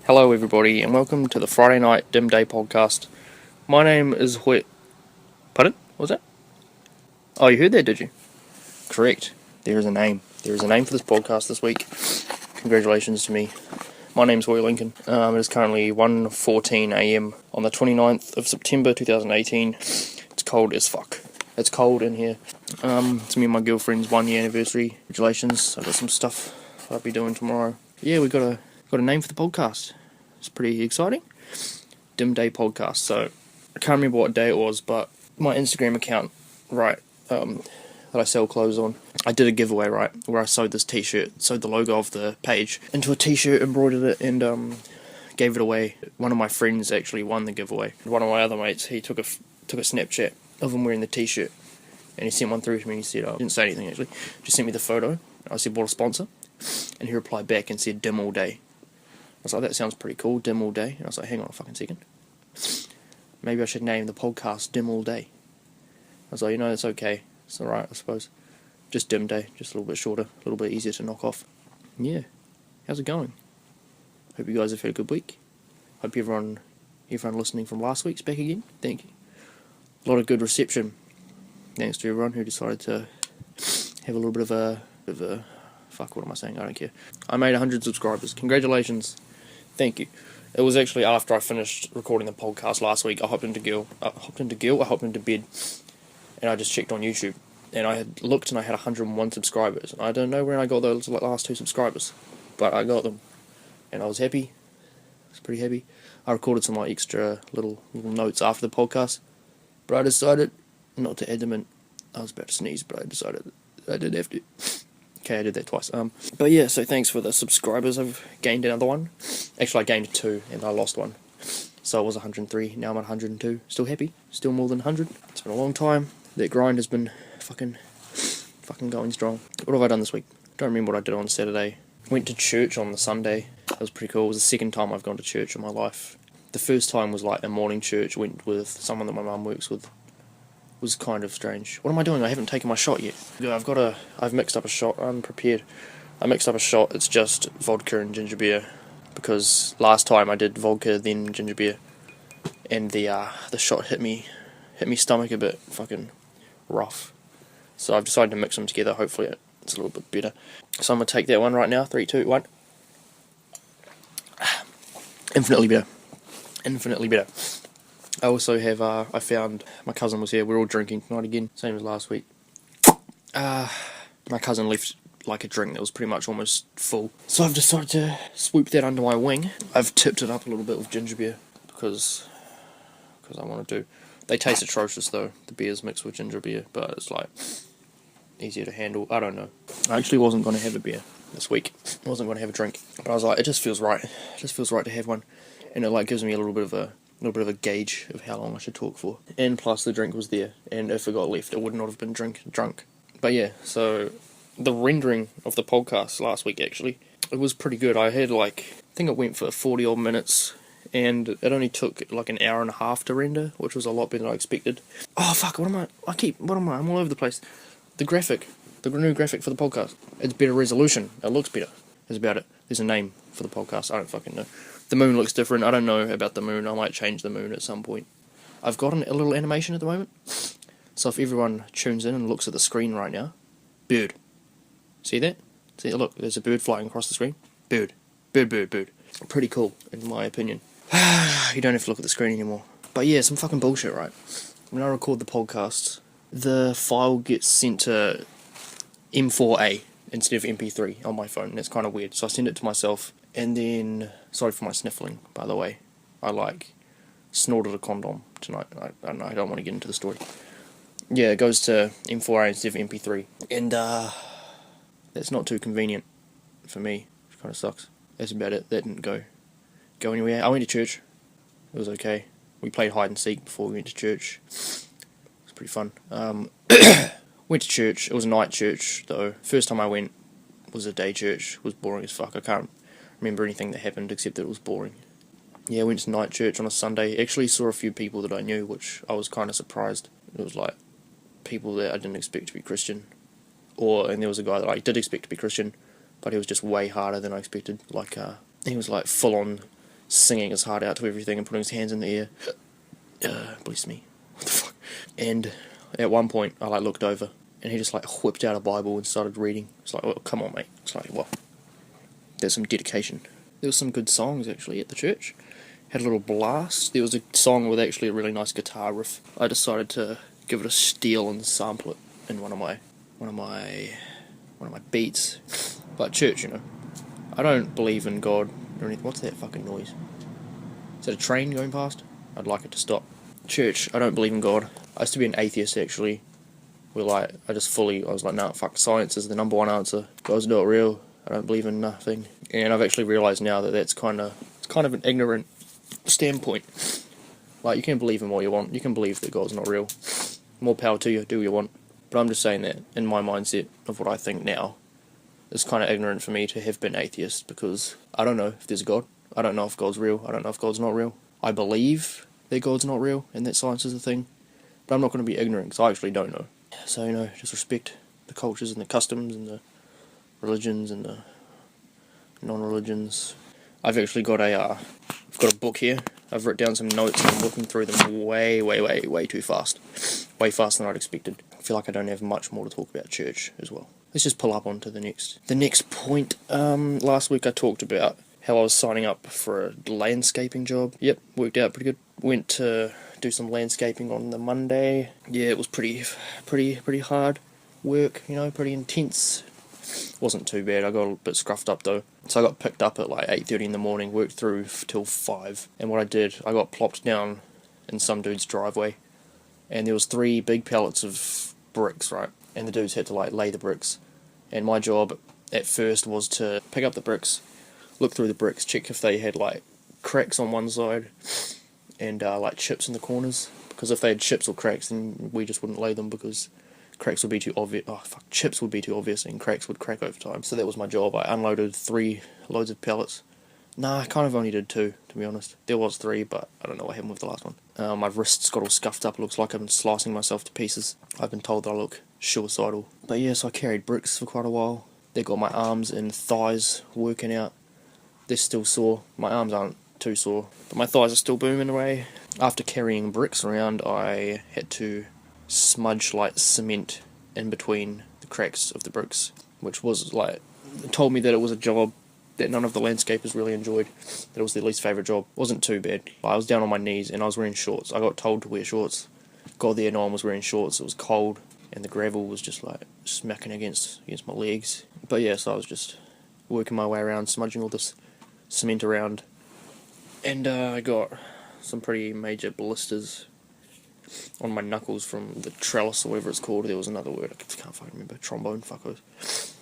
Hello, everybody, and welcome to the Friday Night Dim Day podcast. My name is Hoyt. Pardon? What was that? Oh, you heard that, did you? Correct. There is a name. There is a name for this podcast this week. Congratulations to me. My name's Hoyt Lincoln. It is currently 1:14 a.m. on the 29th of September 2018. It's cold as fuck. It's cold in here. It's me and my girlfriend's 1-year anniversary. Congratulations. I've got some stuff I'll be doing tomorrow. Yeah, we got a name for the podcast. It's pretty exciting. Dim Day podcast. So I can't remember what day it was, but my Instagram account, right, that I sell clothes on, I did a giveaway, right, where I sewed this t-shirt, sewed the logo of the page into a t-shirt, embroidered it, and gave it away. One of my friends actually won the giveaway. One of my other mates, he took a Snapchat of him wearing the t-shirt, and he sent one through to me, and he said, didn't say anything actually, just sent me the photo. I said, what a sponsor? And he replied back and said, Dim All Day. I was like, that sounds pretty cool, Dim All Day. And I was like, hang on a fucking second. Maybe I should name the podcast Dim All Day. I was like, that's okay. It's alright, I suppose. Just Dim Day, just a little bit shorter, a little bit easier to knock off. Yeah. How's it going? Hope you guys have had a good week. Hope everyone listening from last week's back again. Thank you. A lot of good reception. Thanks to everyone who decided to have a little bit of a fuck, what am I saying? I don't care. I made 100 subscribers. Congratulations. Thank you. It was actually after I finished recording the podcast last week. I hopped into bed, and I just checked on YouTube, and I had looked and I had 101 subscribers. And I don't know where I got those last 2 subscribers, but I got them, and I was happy. I was pretty happy. I recorded some extra little notes after the podcast, but I decided not to add them in. I was about to sneeze, but I decided I didn't have to. Okay, I did that twice. But yeah, so thanks for the subscribers. I've gained another one. Actually, I gained 2, and I lost 1. So it was 103, now I'm at 102. Still happy, still more than 100. It's been a long time. That grind has been fucking going strong. What have I done this week? Don't remember what I did on Saturday. Went to church on the Sunday. That was pretty cool. It was the second time I've gone to church in my life. The first time was a morning church. Went with someone that my mum works with. Was kind of strange. What am I doing? I haven't taken my shot yet. Yeah, I've mixed up a shot. I'm prepared. I mixed up a shot. It's just vodka and ginger beer, because last time I did vodka then ginger beer, and the shot hit me stomach a bit fucking rough. So I've decided to mix them together. Hopefully it's a little bit better. So I'm gonna take that one right now. 3, 2, 1. Infinitely better. Infinitely better. I also have, I found, my cousin was here, we're all drinking tonight again, same as last week. My cousin left a drink that was pretty much almost full, so I've decided to swoop that under my wing. I've tipped it up a little bit with ginger beer, because I want to do. They taste atrocious though, the beers mixed with ginger beer, but it's easier to handle. I don't know. I actually wasn't going to have a beer this week, I wasn't going to have a drink, but I was like, it just feels right, to have one, and it gives me a little bit of a gauge of how long I should talk for. And plus the drink was there, and if it got left it would not have been drunk. But yeah, so the rendering of the podcast last week, actually, it was pretty good. I had I think it went for 40 odd minutes, and it only took an hour and a half to render, which was a lot better than I expected. Oh fuck, I'm all over the place. The new graphic for the podcast, it's better resolution, it looks better. That's about it. There's a name for the podcast, I don't fucking know. The moon looks different. I don't know about the moon. I might change the moon at some point. I've got a little animation at the moment. So if everyone tunes in and looks at the screen right now, bird. See that? See, look, there's a bird flying across the screen. Bird. Pretty cool, in my opinion. You don't have to look at the screen anymore. But yeah, some fucking bullshit, right? When I record the podcast, the file gets sent to M4A instead of MP3 on my phone. That's kind of weird. So I send it to myself. And then, sorry for my sniffling, by the way. I snorted a condom tonight. I don't know, I don't want to get into the story. Yeah, it goes to M4A instead of MP3. And, that's not too convenient for me. It kind of sucks. That's about it. That didn't go anywhere. I went to church. It was okay. We played hide and seek before we went to church. It was pretty fun. Went to church. It was a night church, though. First time I went was a day church. It was boring as fuck. I can't remember anything that happened except that it was boring. Yeah, I went to night church on a Sunday. Actually saw a few people that I knew, which I was kind of surprised. It was people that I didn't expect to be Christian. And there was a guy that I did expect to be Christian, but he was just way harder than I expected. He was full on singing his heart out to everything and putting his hands in the air. Bless me. What the fuck? And at one point, I looked over, and he just whipped out a Bible and started reading. It's like, oh, come on, mate. It's like, well, there's some dedication. There was some good songs actually at the church. Had a little blast. There was a song with actually a really nice guitar riff. I decided to give it a steal and sample it in one of my beats. But church, I don't believe in God or anything. What's that fucking noise? Is that a train going past? I'd like it to stop. Church, I don't believe in God. I used to be an atheist actually. I was like, nah, fuck, science is the number one answer. God's not real. I don't believe in nothing. And I've actually realised now that it's kind of an ignorant standpoint. Like, you can believe in what you want. You can believe that God's not real. More power to you, do what you want. But I'm just saying that in my mindset of what I think now, it's kind of ignorant for me to have been atheist, because I don't know if there's a God. I don't know if God's real. I don't know if God's not real. I believe that God's not real and that science is a thing, but I'm not going to be ignorant because I actually don't know. So, just respect the cultures and the customs and the religions and the non-religions. I've actually got I've got a book here. I've written down some notes and I'm looking through them way too fast. Way faster than I'd expected. I feel like I don't have much more to talk about church as well. Let's just pull up onto the next point. Last week I talked about how I was signing up for a landscaping job. Yep, worked out pretty good. Went to do some landscaping on the Monday. Yeah, it was pretty hard work, pretty intense. Wasn't too bad. I got a bit scruffed up though. So I got picked up at 8:30 in the morning, worked through till 5. And what I did, I got plopped down in some dude's driveway, and there was 3 big pallets of bricks, right? And the dudes had to lay the bricks. And my job at first was to pick up the bricks, look through the bricks, check if they had cracks on one side and chips in the corners. Because if they had chips or cracks, then we just wouldn't lay them, because cracks would be too obvious. Chips would be too obvious and cracks would crack over time. So that was my job. I unloaded 3 loads of pallets. Nah, I kind of only did 2, to be honest. There was 3, but I don't know what happened with the last one. My wrists got all scuffed up. It looks like I've been slicing myself to pieces. I've been told that I look suicidal. But yeah, so I carried bricks for quite a while. They got my arms and thighs working out. They're still sore. My arms aren't too sore, but my thighs are still booming away. After carrying bricks around, I had to smudge cement in between the cracks of the bricks, which was told me that it was a job that none of the landscapers really enjoyed, that it was their least favourite job. It wasn't too bad. I was down on my knees and I was wearing shorts. I got told to wear shorts. Got there, no one was wearing shorts. It was cold and the gravel was just smacking against my legs. But yeah, so I was just working my way around, smudging all this cement around, and I got some pretty major blisters on my knuckles from the trellis or whatever it's called. There was another word, I can't fucking remember. Trombone fuckers.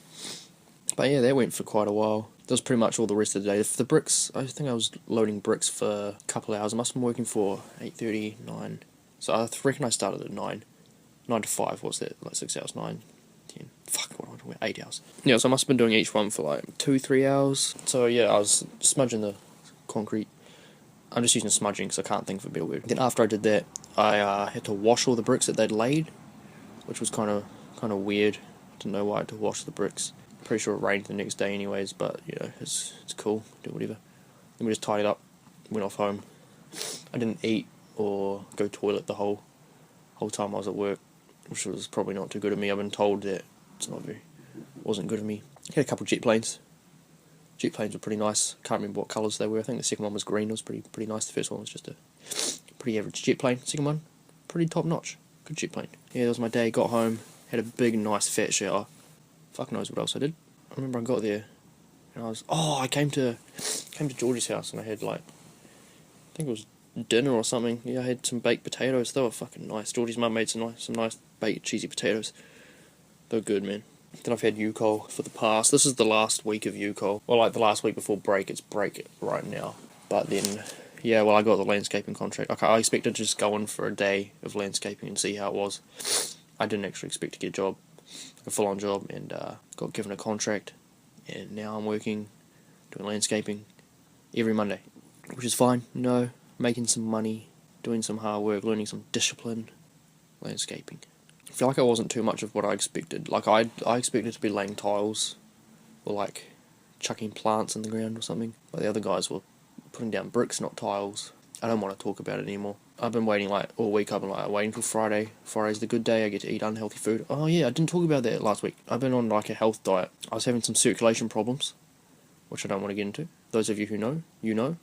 But yeah, that went for quite a while. That was pretty much all the rest of the day. For the bricks, I think I was loading bricks for a couple of hours. I must have been working for 8:30, 9. So I reckon I started at 9. 9 to 5, what's that? 6 hours, 9, 10. Fuck, what am I talking about? 8 hours. Yeah, so I must have been doing each one for 2-3 hours. So yeah, I was smudging the concrete. I'm just using smudging because I can't think of a better word. Then after I did that, I had to wash all the bricks that they'd laid, which was kind of weird. Didn't know why I had to wash the bricks. Pretty sure it rained the next day anyways, but it's cool, do whatever. Then we just tidied up, went off home. I didn't eat or go toilet the whole time I was at work, which was probably not too good of me. I've been told that wasn't good of me. I had a couple of jet planes. Jet planes were pretty nice. Can't remember what colours they were. I think the second one was green. It was pretty nice. The first one was just a pretty average jet plane. Second one, pretty top notch. Good jet plane. Yeah, that was my day. Got home, had a big nice fat shower. Fuck knows what else I did. I remember I got there and I came to Georgie's house and I had I think it was dinner or something. Yeah, I had some baked potatoes. They were fucking nice. Georgie's mum made some nice baked cheesy potatoes. They were good, man. Then I've had UCOL for the past. This is the last week of UCOL. Well, the last week before break. It's break right now. But then, yeah, well, I got the landscaping contract. I expected to just go in for a day of landscaping and see how it was. I didn't actually expect to get a full-on job, and got given a contract. And now I'm working, doing landscaping every Monday, which is fine. Making some money, doing some hard work, learning some discipline, landscaping. I feel like I wasn't too much of what I expected. I expected to be laying tiles or chucking plants in the ground or something. But the other guys were putting down bricks, not tiles. I don't want to talk about it anymore. I've been waiting like all week. I've been like waiting till Friday. Friday's the good day. I get to eat unhealthy food. Oh yeah, I didn't talk about that last week. I've been on like a health diet. I was having some circulation problems, which I don't want to get into. Those of you who know, you know.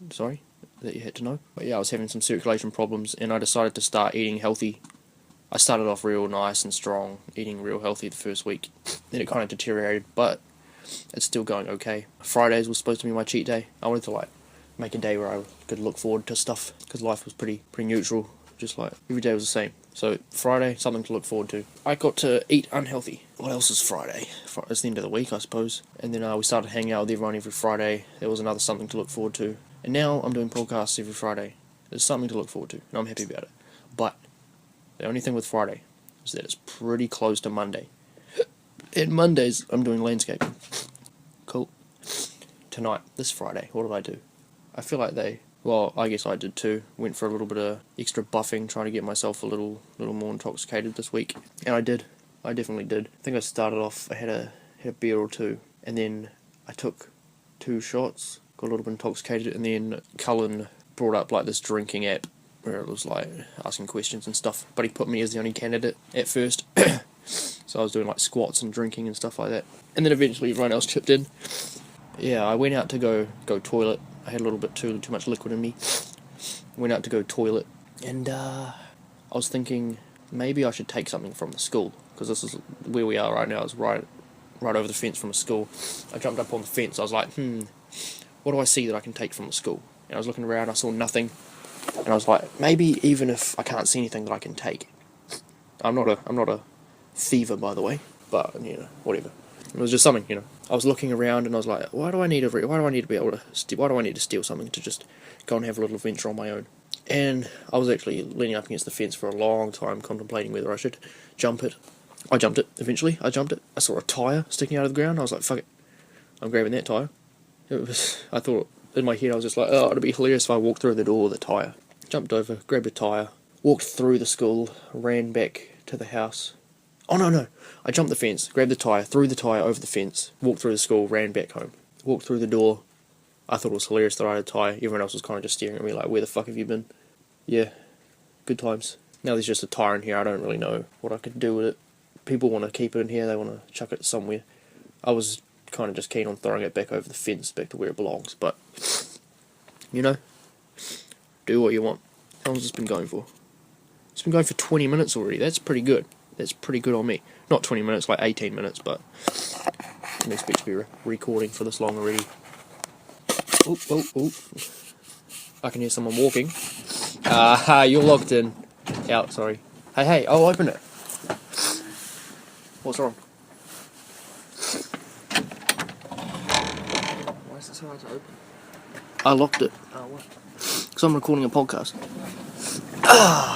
Sorry that you had to know. But yeah, I was having some circulation problems, and I decided to start eating healthy. I started off real nice and strong, eating real healthy the first week. Then it kind of deteriorated, but it's still going okay. Fridays was supposed to be my cheat day. I wanted to like make a day where I could look forward to stuff, because life was pretty neutral, just like every day was the same. So Friday, something to look forward to. I got to eat unhealthy. What else is Friday? It's the end of the week, I suppose. And then we started hanging out with everyone every Friday. There was another something to look forward to. And now I'm doing podcasts every Friday. There's something to look forward to, and I'm happy about it. But the only thing with Friday is that it's pretty close to Monday. And Mondays, I'm doing landscaping. Cool. Tonight, this Friday, what did I do? I feel like I guess I did too. Went for a little bit of extra buffing, trying to get myself a little more intoxicated this week. And I did. I definitely did. I think I started off, I had a beer or two, and then I took 2 shots, got a little bit intoxicated, and then Cullen brought up like this drinking app where it was like asking questions and stuff, but he put me as the only candidate at first. So I was doing like squats and drinking and stuff like that. And then eventually everyone else chipped in. Yeah, I went out to go toilet. I had a little bit too much liquid in me. Went out to go toilet, and I was thinking maybe I should take something from the school, because this is where we are right now. It's right over the fence from a school. I jumped up on the fence. I was like, what do I see that I can take from the school? And I was looking around. I saw nothing, and I was like, maybe even if I can't see anything that I can take. I'm not a thiever, by the way, but whatever. It was just something, I was looking around and I was like, why do I need to steal something to just go and have a little adventure on my own? And I was actually leaning up against the fence for a long time, contemplating whether I should jump it. I jumped it, eventually. I jumped it. I saw a tyre sticking out of the ground. I was like, fuck it. I'm grabbing that tyre. I thought, in my head, I was just like, oh, it'd be hilarious if I walked through the door with a tyre. Jumped over, grabbed a tyre, walked through the school, ran back to the house. Oh, no. I jumped the fence, grabbed the tyre, threw the tyre over the fence, walked through the school, ran back home. Walked through the door. I thought it was hilarious that I had a tyre. Everyone else was kind of just staring at me like, where the fuck have you been? Yeah, good times. Now there's just a tyre in here. I don't really know what I could do with it. People want to keep it in here. They want to chuck it somewhere. I was kind of just keen on throwing it back over the fence, back to where it belongs. But, do what you want. How long has this been going for? It's been going for 20 minutes already. That's pretty good. That's pretty good on me. Not 20 minutes, like 18 minutes, but I didn't expect to be recording for this long already. Oh. I can hear someone walking. You're locked in. Out, sorry. Hey, I'll open it. What's wrong? Why is it so hard to open? I locked it. Oh, what? Because I'm recording a podcast. Can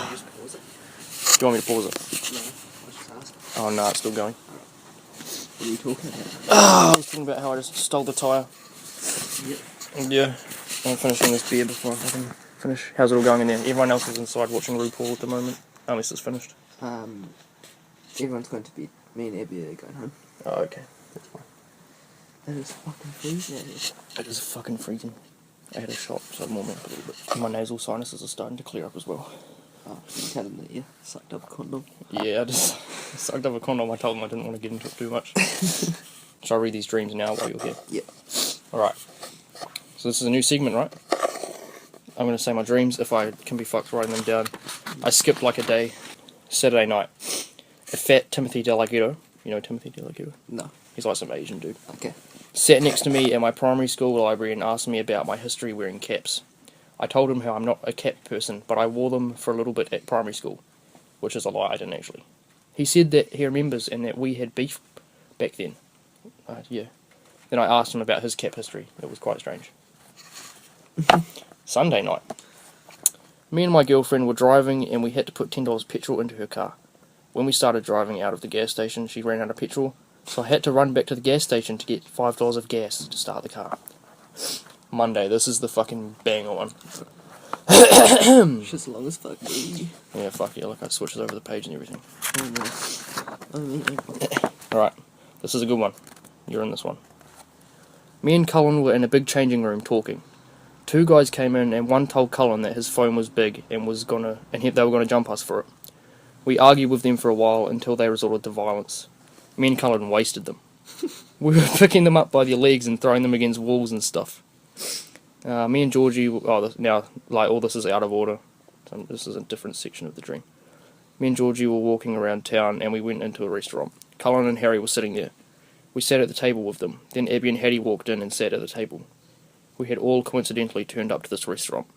you just pause it? Do you want me to pause it? No, I was just asking. Oh no, it's still going. What are you talking about? I was talking about how I just stole the tyre. Yep. Yeah. I'm finishing this beer before I fucking finish. How's it all going in there? Everyone else is inside watching RuPaul at the moment, unless it's finished. Everyone's going to bed. Me and Abby are going home. Oh, okay. That's fine. It is fucking freezing out here. It is fucking freezing. I had a shot, so I'm warming up a little bit. My nasal sinuses are starting to clear up as well. Oh, tell them that you sucked up a condom. Yeah, I just sucked up a condom. I told them I didn't want to get into it too much. Shall I read these dreams now while you're here? Yep. Alright. So this is a new segment, right? I'm going to say my dreams. If I can be fucked writing them down. I skipped like a day. Saturday night. A fat Timothy Delaghetto. You know Timothy Delaghetto? No. He's like some Asian dude. Okay. Sat next to me in my primary school library and asked me about my history wearing caps. I told him how I'm not a cap person, but I wore them for a little bit at primary school. Which is a lie, I didn't actually. He said that he remembers and that we had beef back then. Yeah. Then I asked him about his cap history. It was quite strange. Sunday night. Me and my girlfriend were driving and we had to put $10 petrol into her car. When we started driving out of the gas station, she ran out of petrol, so I had to run back to the gas station to get $5 of gas to start the car. Monday, this is the fucking banger one. Shit's long as fuck, baby. Yeah, fuck yeah, look, I switched over the page and everything. Oh, no. Alright, this is a good one. You're in this one. Me and Cullen were in a big changing room talking. 2 guys came in and one told Cullen that his phone was big and they were gonna jump us for it. We argued with them for a while until they resorted to violence. Me and Cullen wasted them. We were picking them up by their legs and throwing them against walls and stuff. Me and Georgie, now, like, all this is out of order. This is a different section of the dream. Me and Georgie were walking around town and we went into a restaurant. Cullen and Harry were sitting there. We sat at the table with them. Then Abby and Hattie walked in and sat at the table. We had all coincidentally turned up to this restaurant.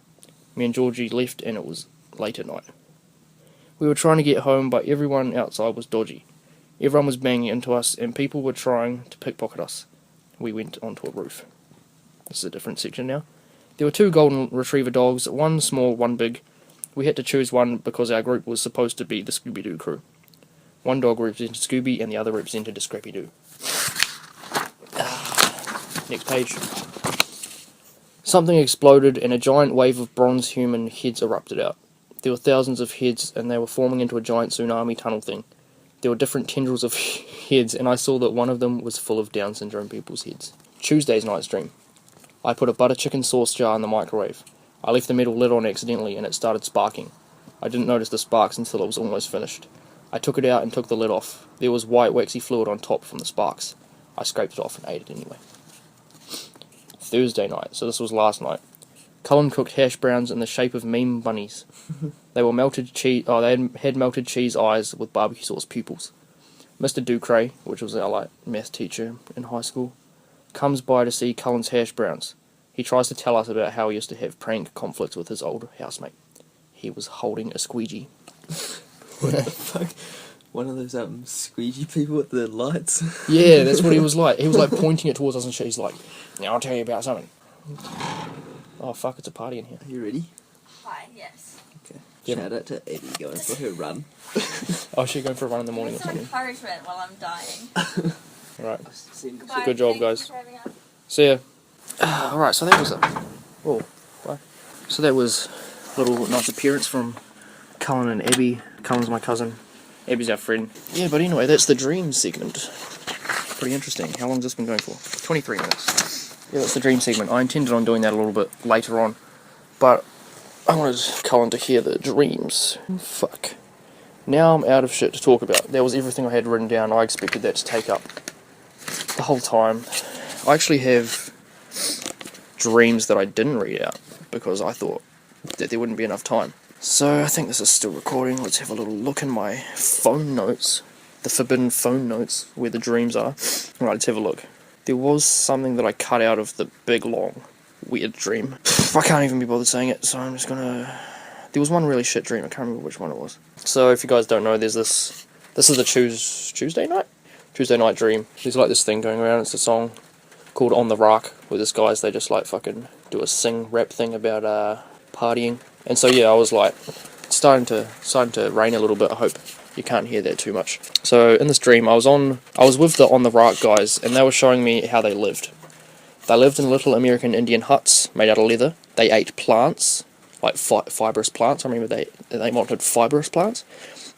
Me and Georgie left and it was late at night. We were trying to get home, but everyone outside was dodgy. Everyone was banging into us and people were trying to pickpocket us. We went onto a roof. This is a different section now. There were 2 golden retriever dogs, one small, one big. We had to choose one because our group was supposed to be the Scooby-Doo crew. One dog represented Scooby and the other represented a Scrappy-Doo. Next page. Something exploded and a giant wave of bronze human heads erupted out. There were thousands of heads and they were forming into a giant tsunami tunnel thing. There were different tendrils of heads and I saw that one of them was full of Down syndrome people's heads. Tuesday's night's dream. I put a butter chicken sauce jar in the microwave. I left the metal lid on accidentally and it started sparking. I didn't notice the sparks until it was almost finished. I took it out and took the lid off. There was white waxy fluid on top from the sparks. I scraped it off and ate it anyway. Thursday night, so this was last night. Cullen cooked hash browns in the shape of meme bunnies. They were melted cheese. They had melted cheese eyes with barbecue sauce pupils. Mr. Ducray, which was our math teacher in high school, comes by to see Cullen's hash browns. He tries to tell us about how he used to have prank conflicts with his old housemate. He was holding a squeegee. What the fuck? One of those squeegee people with the lights? Yeah, that's what he was like. He was like pointing it towards us and shit. He's like, now I'll tell you about something. Oh fuck, it's a party in here. Are you ready? Hi, yes. Okay. Yep. Shout out to Eddie going for her run. Oh, she's going for a run in the morning or Some something. encouragement while I'm dying. Alright. Goodbye. Good job, Thank you guys. for having us. See ya. Alright, so that was bye. So that was a little nice appearance from Cullen and Abby. Cullen's my cousin. Abby's our friend. Yeah, but anyway, that's the dream segment. Pretty interesting. How long's this been going for? 23 minutes. Yeah, that's the dream segment. I intended on doing that a little bit later on, but I wanted Cullen to hear the dreams. Fuck. Now I'm out of shit to talk about. That was everything I had written down. I expected that to take up the whole time. I actually have dreams that I didn't read out because I thought that there wouldn't be enough time. So I think this is still recording. Let's have a little look in my phone notes. The forbidden phone notes where the dreams are. Alright, let's have a look. There was something that I cut out of the big, long, weird dream. I can't even be bothered saying it, so I'm just gonna... There was one really shit dream, I can't remember which one it was. So if you guys don't know, there's this... This is the Tuesday night? Tuesday night dream. There's like this thing going around, it's a song called On the Rock, where this guys, they just like fucking do a sing rap thing about partying. And so yeah, I was like, it's starting to rain a little bit, I hope you can't hear that too much. So in this dream, I was with the On the Rock guys, and they were showing me how they lived. They lived in little American Indian huts made out of leather. They ate plants, like fibrous plants. I remember they wanted fibrous plants.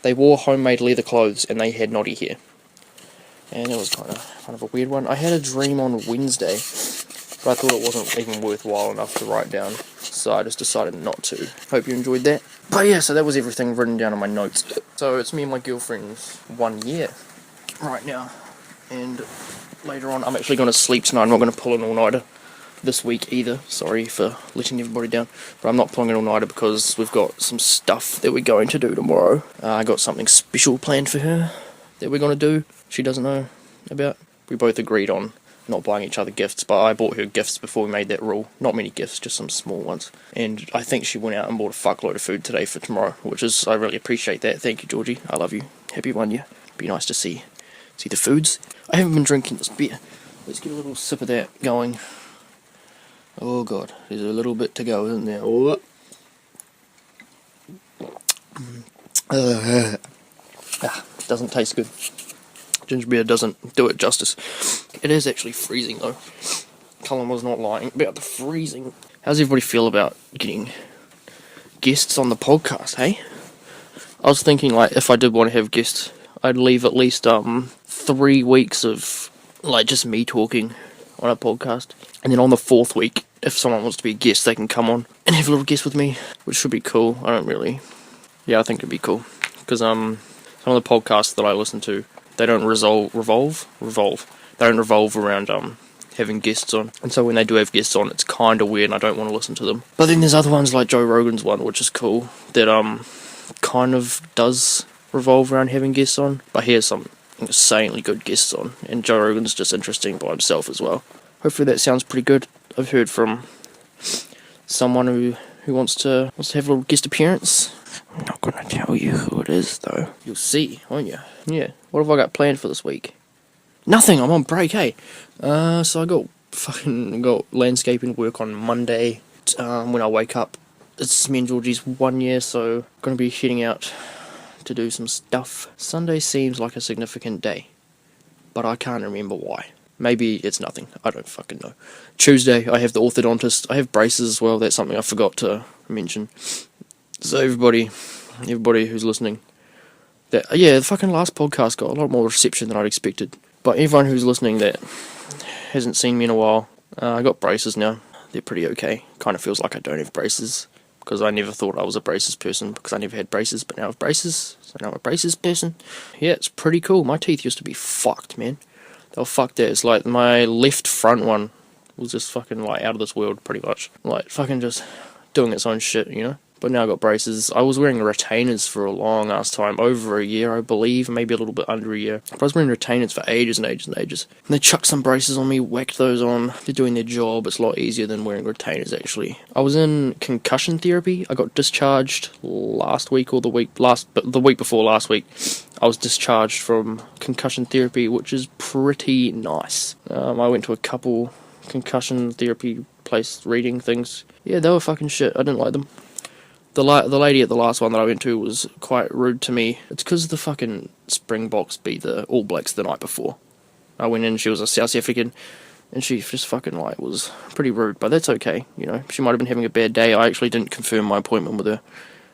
They wore homemade leather clothes, and they had knotty hair. And it was kind of a weird one. I had a dream on Wednesday, but I thought it wasn't even worthwhile enough to write down, so I just decided not to. Hope you enjoyed that. But yeah, so that was everything written down on my notes. So it's me and my girlfriend's 1 year right now, and later on I'm actually going to sleep tonight. I'm not going to pull an all-nighter this week either. Sorry for letting everybody down, but I'm not pulling an all-nighter because we've got some stuff that we're going to do tomorrow. I got something special planned for her that we're going to do. She doesn't know about. We both agreed on not buying each other gifts, but I bought her gifts before we made that rule. Not many gifts, just some small ones. And I think she went out and bought a fuckload of food today for tomorrow, which is, I really appreciate that. Thank you, Georgie. I love you. Happy 1 year. Be nice to see the foods. I haven't been drinking this beer. Let's get a little sip of that going. Oh god, there's a little bit to go, isn't there? Oh. Doesn't taste good. Ginger beer doesn't do it justice. It is actually freezing though. Cullen was not lying about the freezing. How's everybody feel about getting guests on the podcast, hey? I was thinking, like, if I did want to have guests, I'd leave at least 3 weeks of like just me talking on a podcast, and then on the 4th week if someone wants to be a guest, they can come on and have a little guest with me, which should be cool. I think it'd be cool, because some of the podcasts that I listen to, they don't They don't revolve around having guests on, and so when they do have guests on, it's kind of weird, and I don't want to listen to them. But then there's other ones like Joe Rogan's one, which is cool, that kind of does revolve around having guests on. But he has some insanely good guests on, and Joe Rogan's just interesting by himself as well. Hopefully that sounds pretty good. I've heard from someone who wants to have a little guest appearance. I'm not gonna tell you who it is though. You'll see, won't you? Yeah. What have I got planned for this week? Nothing. I'm on break, hey. So I got landscaping work on Monday. When I wake up, it's me and Georgie's 1 year, so gonna be heading out to do some stuff. Sunday seems like a significant day, but I can't remember why. Maybe it's nothing. I don't fucking know. Tuesday, I have the orthodontist. I have braces as well. That's something I forgot to mention. So everybody who's listening, the fucking last podcast got a lot more reception than I'd expected. But everyone who's listening that hasn't seen me in a while, I got braces now. They're pretty okay. Kind of feels like I don't have braces, because I never thought I was a braces person, because I never had braces, but now I have braces, so now I'm a braces person. Yeah, it's pretty cool. My teeth used to be fucked, man. They were fucked there. It's like my left front one was just fucking like out of this world, pretty much. Like fucking just doing its own shit, you know? But now I got braces. I was wearing retainers for a long ass time, over a year I believe, maybe a little bit under a year. But I was wearing retainers for ages and ages and ages. And they chucked some braces on me, whacked those on. They're doing their job. It's a lot easier than wearing retainers actually. I was in concussion therapy. I got discharged last week or the week before last week. I was discharged from concussion therapy, which is pretty nice. I went to a couple concussion therapy place reading things. Yeah, they were fucking shit. I didn't like them. The lady at the last one that I went to was quite rude to me. It's because the fucking Springboks beat the All Blacks the night before. I went in, she was a South African, and she just fucking like was pretty rude, but that's okay, you know. She might have been having a bad day. I actually didn't confirm my appointment with her,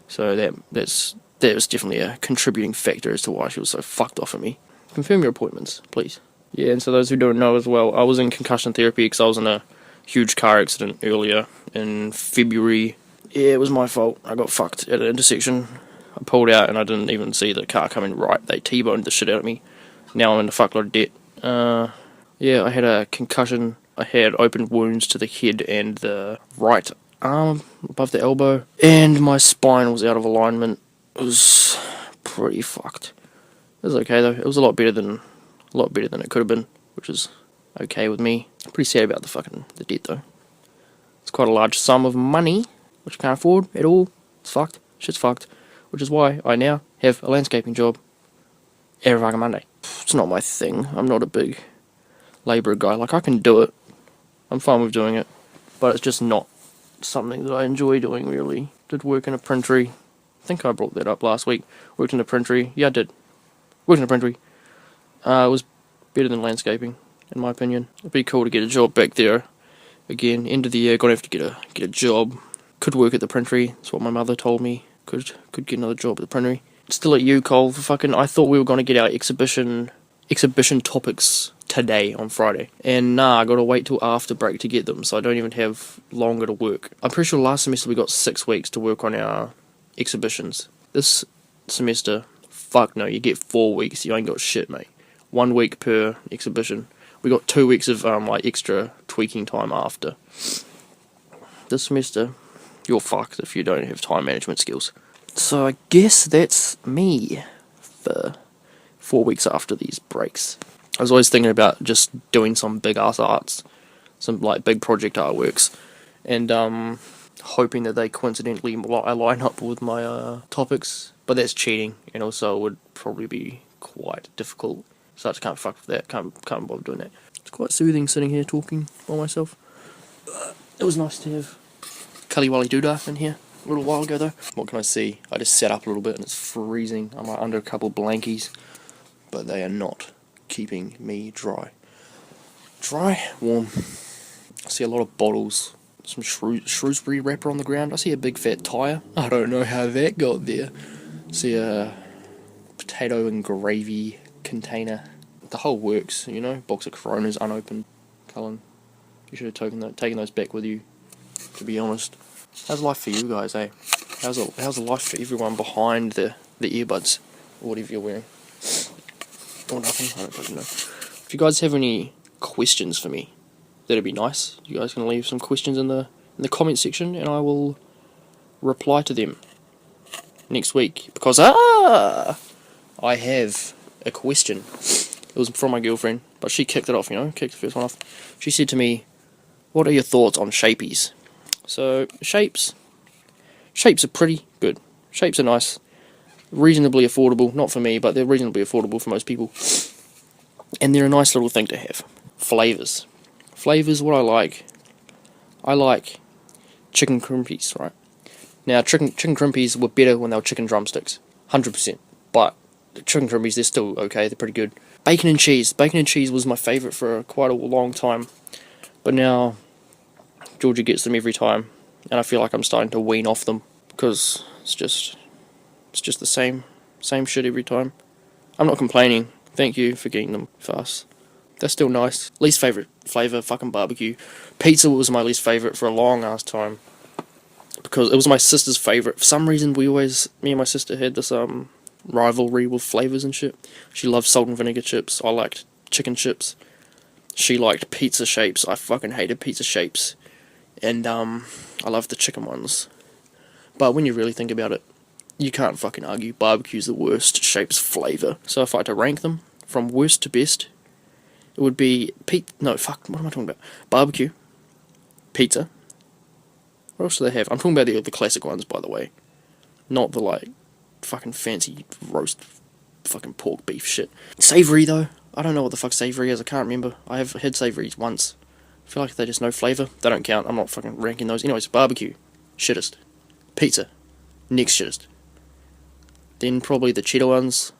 so that was definitely a contributing factor as to why she was so fucked off at me. Confirm your appointments, please. Yeah, and so those who don't know as well, I was in concussion therapy because I was in a huge car accident earlier in February. Yeah, it was my fault. I got fucked at an intersection. I pulled out and I didn't even see the car coming right. They T-boned the shit out of me. Now I'm in a fuckload of debt. Yeah, I had a concussion. I had open wounds to the head and the right arm above the elbow. And my spine was out of alignment. It was pretty fucked. It was okay though. It was a lot better than it could have been, which is okay with me. Pretty sad about the debt though. It's quite a large sum of money, which I can't afford at all. It's fucked. Shit's fucked. Which is why I now have a landscaping job every fucking Monday. It's not my thing. I'm not a big labourer guy. Like, I can do it. I'm fine with doing it. But it's just not something that I enjoy doing, really. Did work in a printery. I think I brought that up last week. Worked in a printery. Yeah, I did. Worked in a printery. It was better than landscaping, in my opinion. It'd be cool to get a job back there. Again, end of the year, gonna have to get a job. Could work at the printery. That's what my mother told me. Could get another job at the printery. Still at you, Cole. I thought we were gonna get our exhibition topics today on Friday, and nah, I gotta wait till after break to get them. So I don't even have longer to work. I'm pretty sure last semester we got 6 weeks to work on our exhibitions. This semester, fuck no, you get 4 weeks. You ain't got shit, mate. 1 week per exhibition. We got 2 weeks of extra tweaking time after. This semester, you're fucked if you don't have time management skills. So I guess that's me for 4 weeks after these breaks. I was always thinking about just doing some big ass arts, some like big project artworks, and hoping that they coincidentally line up with my topics. But that's cheating, and also it would probably be quite difficult. So I just can't fuck with that. Can't bother doing that. It's quite soothing sitting here talking by myself. It was nice to have Kaliwali Doodah in here a little while ago though. What can I see? I just sat up a little bit and it's freezing. I'm under a couple of blankies, but they are not keeping me dry. Warm. I see a lot of bottles, some Shrewsbury wrapper on the ground. I see a big fat tyre. I don't know how that got there. I see a potato and gravy container. The whole works, you know. Box of Coronas unopened. Cullen, you should have taken those back with you. to be honest. How's life for you guys, eh? How's the life for everyone behind the earbuds, or whatever you're wearing? Or nothing, I don't fucking know. If you guys have any questions for me, that'd be nice. You guys can leave some questions in the comment section, and I will reply to them next week. Because I have a question. It was from my girlfriend, but she kicked it off, kicked the first one off. She said to me, what are your thoughts on shapies? So, shapes are pretty good. Shapes are nice. Reasonably affordable. Not for me, but they're reasonably affordable for most people. And they're a nice little thing to have. Flavours. Flavours, what I like chicken crimpies, right? Now, chicken crimpies were better when they were chicken drumsticks. 100%. But the chicken crimpies, they're still okay. They're pretty good. Bacon and cheese. Bacon and cheese was my favourite for quite a long time. But now, Georgia gets them every time. And I feel like I'm starting to wean off them. Because it's just the same shit every time. I'm not complaining. Thank you for getting them for us. They're still nice. Least favourite flavour, fucking barbecue. Pizza was my least favourite for a long ass time. Because it was my sister's favourite. For some reason, me and my sister had this rivalry with flavours and shit. She loved salt and vinegar chips. I liked chicken chips. She liked pizza shapes. I fucking hated pizza shapes. And I loved the chicken ones. But when you really think about it, you can't fucking argue. Barbecue's the worst shapes flavour. So if I had to rank them from worst to best, it would be what am I talking about? Barbecue, pizza. What else do they have? I'm talking about the classic ones, by the way. Not the fucking fancy roast fucking pork beef shit. Savoury though. I don't know what the fuck savoury is. I can't remember. I have had savouries once. I feel like they're just no flavour. They don't count. I'm not fucking ranking those. Anyways, barbecue, shittest. Pizza, next shittest. Then probably the cheddar ones.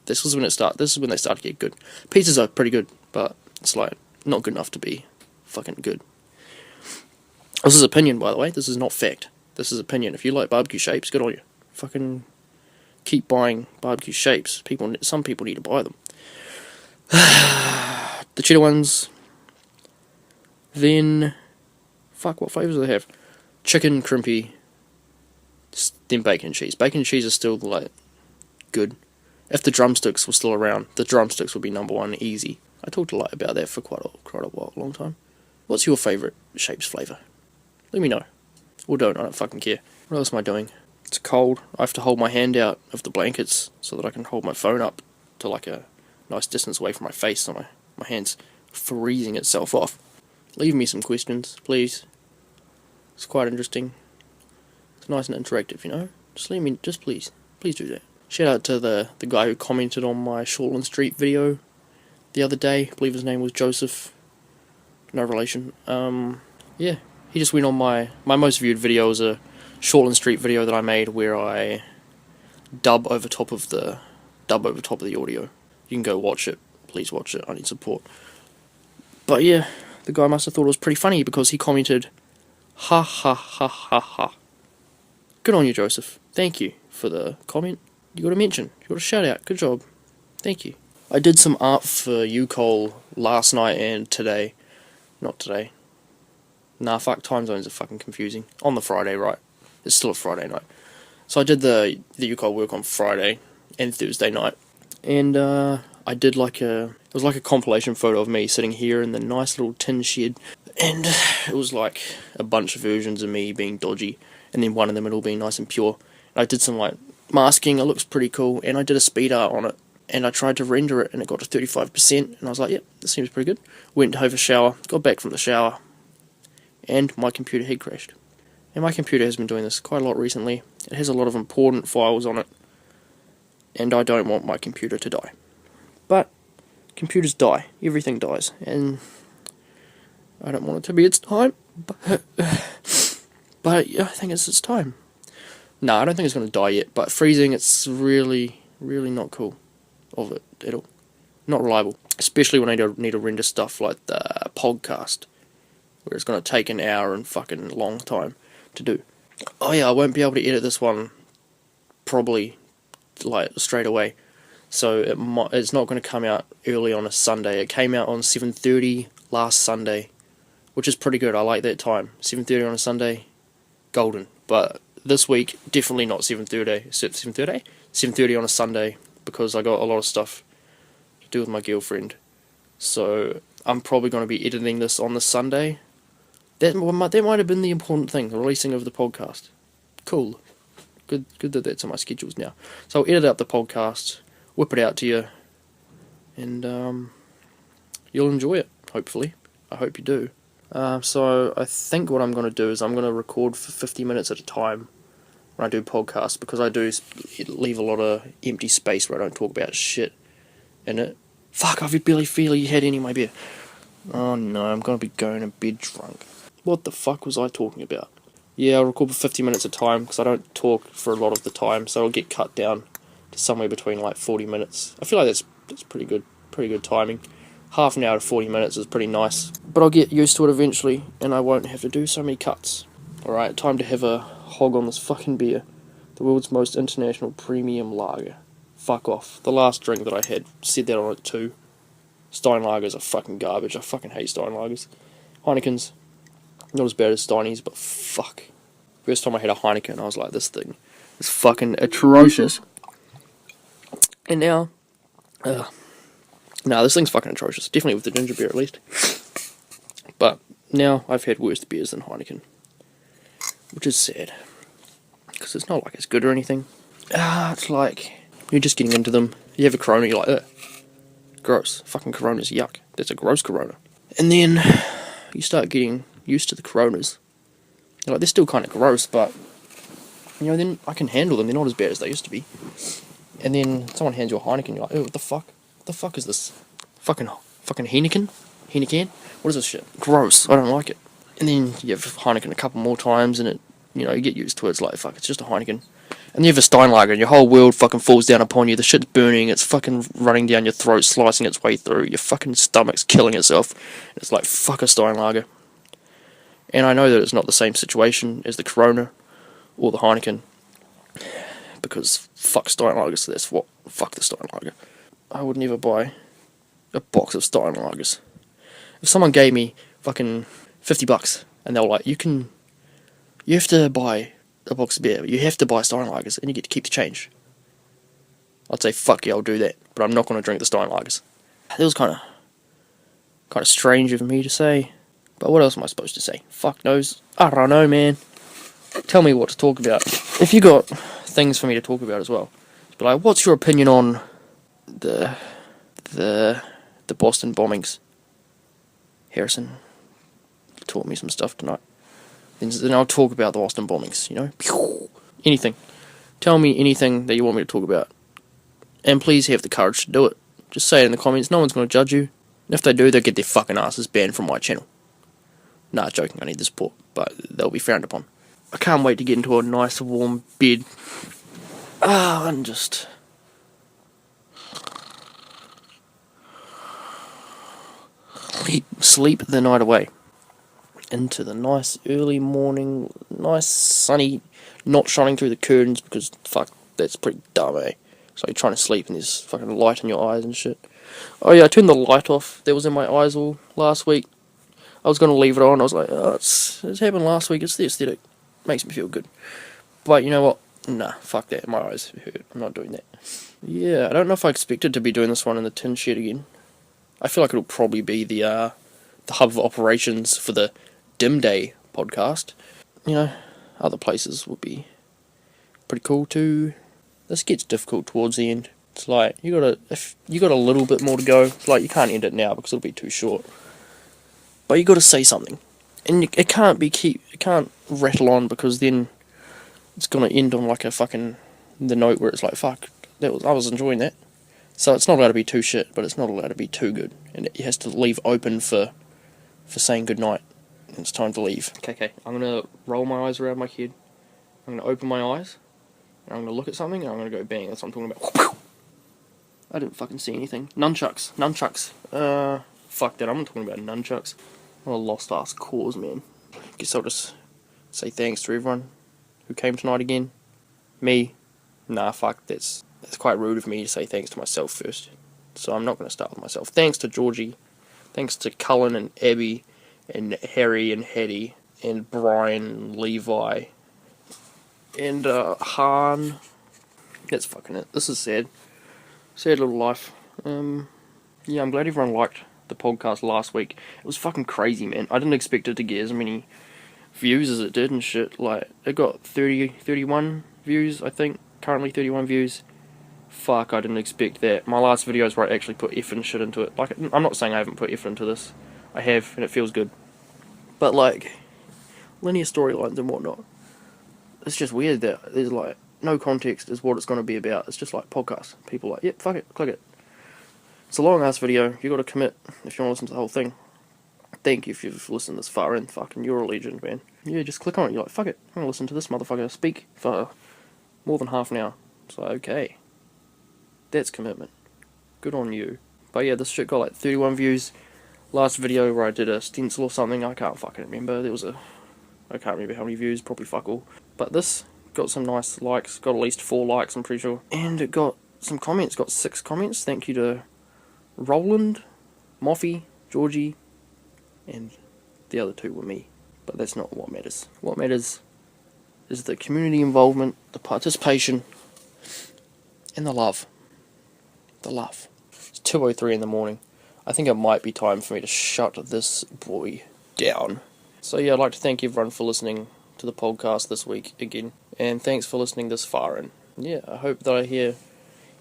This is when they start to get good. Pizzas are pretty good, but it's not good enough to be fucking good. This is opinion, by the way. This is not fact. This is opinion. If you like barbecue shapes, good on you. Fucking keep buying barbecue shapes. Some people need to buy them. The cheddar ones. Then, what flavours do they have? Chicken crimpy. Then bacon and cheese. Bacon and cheese is still good. If the drumsticks were still around, the drumsticks would be number one, easy. I talked a lot about that for quite a long time. What's your favourite shapes flavour? Let me know. Or don't, I don't fucking care. What else am I doing? It's cold. I have to hold my hand out of the blankets so that I can hold my phone up to a nice distance away from my face, so my hand's freezing itself off. Leave me some questions, please. It's quite interesting. It's nice and interactive, Just please do that. Shout out to the guy who commented on my Shortland Street video the other day. I believe his name was Joseph. No relation. Yeah. He just went on my most viewed video was a Shortland Street video that I made where I dub over top of the audio. You can go watch it. Please watch it. I need support. But yeah, the guy must have thought it was pretty funny because he commented, ha ha ha ha ha. Good on you, Joseph. Thank you for the comment. You got a mention. You got a shout out. Good job. Thank you. I did some art for UCOL last night and today. Not today. Nah, fuck, time zones are fucking confusing. On the Friday, right? It's still a Friday night. So I did the UCOL work on Friday and Thursday night. And I did it was like a compilation photo of me sitting here in the nice little tin shed. And it was like a bunch of versions of me being dodgy. And then one in the middle being nice and pure. And I did some masking, it looks pretty cool. And I did a speed art on it. And I tried to render it and it got to 35%. And I was like, yep, this seems pretty good. Went to have a shower, got back from the shower. And my computer had crashed. And my computer has been doing this quite a lot recently. It has a lot of important files on it. And I don't want my computer to die. But computers die. Everything dies. And I don't want it to be its time. But yeah, I think it's its time. No, I don't think it's going to die yet. But freezing, it's really, really not cool of it at all. Not reliable. Especially when I need to render stuff like the podcast. Where it's going to take an hour and fucking long time to do. Oh yeah, I won't be able to edit this one probably straight away. So it's not going to come out early on a Sunday. It came out on 7:30 last Sunday, which is pretty good. I like that time. 7:30 on a Sunday, golden. But this week, definitely not 7:30. 7:30? 7:30 on a Sunday, because I got a lot of stuff to do with my girlfriend. So I'm probably going to be editing this on the Sunday. That might have been the important thing, the releasing of the podcast. Cool. Good that that's on my schedules now. So I'll edit up the podcast, whip it out to you, and you'll enjoy it, hopefully. I hope you do. So I think what I'm going to do is I'm going to record for 50 minutes at a time when I do podcasts, because I do leave a lot of empty space where I don't talk about shit in it. Fuck, I barely feel you had any of my beer. Oh no, I'm going to be going to bed drunk. What the fuck was I talking about? Yeah, I'll record for 50 minutes at a time, because I don't talk for a lot of the time, so it'll get cut down to somewhere between like 40 minutes. I feel like that's pretty good timing. Half an hour to 40 minutes is pretty nice. But I'll get used to it eventually, and I won't have to do so many cuts. Alright, time to have a hog on this fucking beer. The world's most international premium lager. Fuck off. The last drink that I had said that on it too. Stein lagers are fucking garbage. I fucking hate Stein lagers. Heineken's not as bad as Steinies, but fuck. First time I had a Heineken, I was like, this thing is fucking atrocious. And now, no, this thing's fucking atrocious. Definitely with the ginger beer, at least. But now I've had worse beers than Heineken, which is sad, because it's not like it's good or anything. It's like you're just getting into them. You have a Corona, you're like, ugh, gross. Fucking Corona's yuck. That's a gross Corona. And then you start getting used to the Coronas. You're like, they're still kind of gross, but you know, then I can handle them. They're not as bad as they used to be. And then someone hands you a Heineken, you're like, oh, what the fuck? What the fuck is this? Fucking Heineken? Heineken? What is this shit? Gross. I don't like it. And then you have Heineken a couple more times, and you get used to it. It's like, fuck, it's just a Heineken. And you have a Steinlager, and your whole world fucking falls down upon you. The shit's burning, it's fucking running down your throat, slicing its way through. Your fucking stomach's killing itself. It's like, fuck a Steinlager. And I know that it's not the same situation as the Corona or the Heineken, because fuck Steinlagers, so that's what, fuck the Steinlager. I would never buy a box of Steinlagers. If someone gave me fucking $50 and they were like, you have to buy a box of beer, you have to buy Steinlagers, and you get to keep the change, I'd say fuck yeah, I'll do that, but I'm not going to drink the Steinlagers. It was kind of strange of me to say, but what else am I supposed to say? Fuck knows. I don't know, man. Tell me what to talk about. If you got things for me to talk about as well, but like, what's your opinion on the Boston bombings? Harrison taught me some stuff tonight. Then I'll talk about the Boston bombings, Anything. Tell me anything that you want me to talk about. And please have the courage to do it. Just say it in the comments, no one's going to judge you. And if they do, they'll get their fucking asses banned from my channel. Nah, joking, I need the support, but they'll be frowned upon. I can't wait to get into a nice warm bed. And just sleep the night away. Into the nice early morning, nice sunny, not shining through the curtains, because fuck, that's pretty dumb, eh? So you're trying to sleep and there's fucking light in your eyes and shit. Oh yeah, I turned the light off that was in my eyes all last week. I was going to leave it on, I was like, oh, it's happened last week, it's the aesthetic. Makes me feel good. But you know what? Nah, fuck that, my eyes hurt, I'm not doing that. Yeah, I don't know if I expected to be doing this one in the tin shed again. I feel like it'll probably be the hub of operations for the Dim Day podcast. Other places would be pretty cool too. This gets difficult towards the end. It's like, if you got a little bit more to go, it's like you can't end it now because it'll be too short. But you got to say something, and it can't rattle on, because then it's gonna end on like the note where it's like, fuck, I was enjoying that. So it's not allowed to be too shit, but it's not allowed to be too good, and it has to leave open for saying goodnight. It's time to leave. Okay, I'm gonna roll my eyes around my head. I'm gonna open my eyes, and I'm gonna look at something, and I'm gonna go bang. That's what I'm talking about. I didn't fucking see anything. Nunchucks. Fuck that. I'm not talking about nunchucks. What a lost ass cause, man. Guess I'll just say thanks to everyone who came tonight again. Me. Nah, fuck. That's quite rude of me to say thanks to myself first. So I'm not gonna start with myself. Thanks to Georgie. Thanks to Cullen and Abby and Harry and Hattie and Brian and Levi and Han. That's fucking it. This is sad. Sad little life. Yeah, I'm glad everyone liked the podcast last week. It was fucking crazy, man. I didn't expect it to get as many views as it did and shit. Like, it got 31 views, I think. Currently 31 views. Fuck, I didn't expect that. My last video is where I actually put effort and shit into it. Like, I'm not saying I haven't put effort into this. I have, and it feels good. But, like, linear storylines and whatnot. It's just weird that there's, like, no context is what it's going to be about. It's just like podcasts. People are like, yep, fuck it, click it. It's a long ass video. You got to commit if you want to listen to the whole thing. Thank you if you've listened this far in. Fucking, you're a legend, man. Yeah, just click on it. You're like, fuck it, I'm gonna listen to this motherfucker speak for more than half an hour. So okay, that's commitment. Good on you. But yeah, this shit got like 31 views. Last video where I did a stencil or something, I can't fucking remember. I can't remember how many views. Probably fuck all. But this got some nice likes. Got at least 4 likes, I'm pretty sure. And it got some comments. Got 6 comments. Thank you to Roland, Moffy, Georgie, and the other 2 were me. But that's not what matters. What matters is the community involvement, the participation, and the love. The love. It's 2:03 in the morning. I think it might be time for me to shut this boy down. So yeah, I'd like to thank everyone for listening to the podcast this week again. And thanks for listening this far in. Yeah, I hope that I hear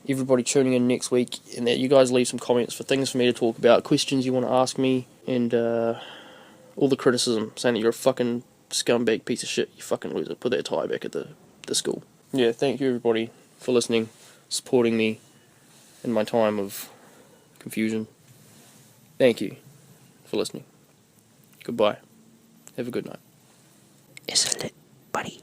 everybody tuning in next week, and that you guys leave some comments for things for me to talk about, questions you want to ask me, and all the criticism, saying that you're a fucking scumbag piece of shit, you fucking loser, put that tie back at the school. Yeah, thank you everybody for listening, supporting me in my time of confusion. Thank you for listening. Goodbye. Have a good night. Isn't it, buddy?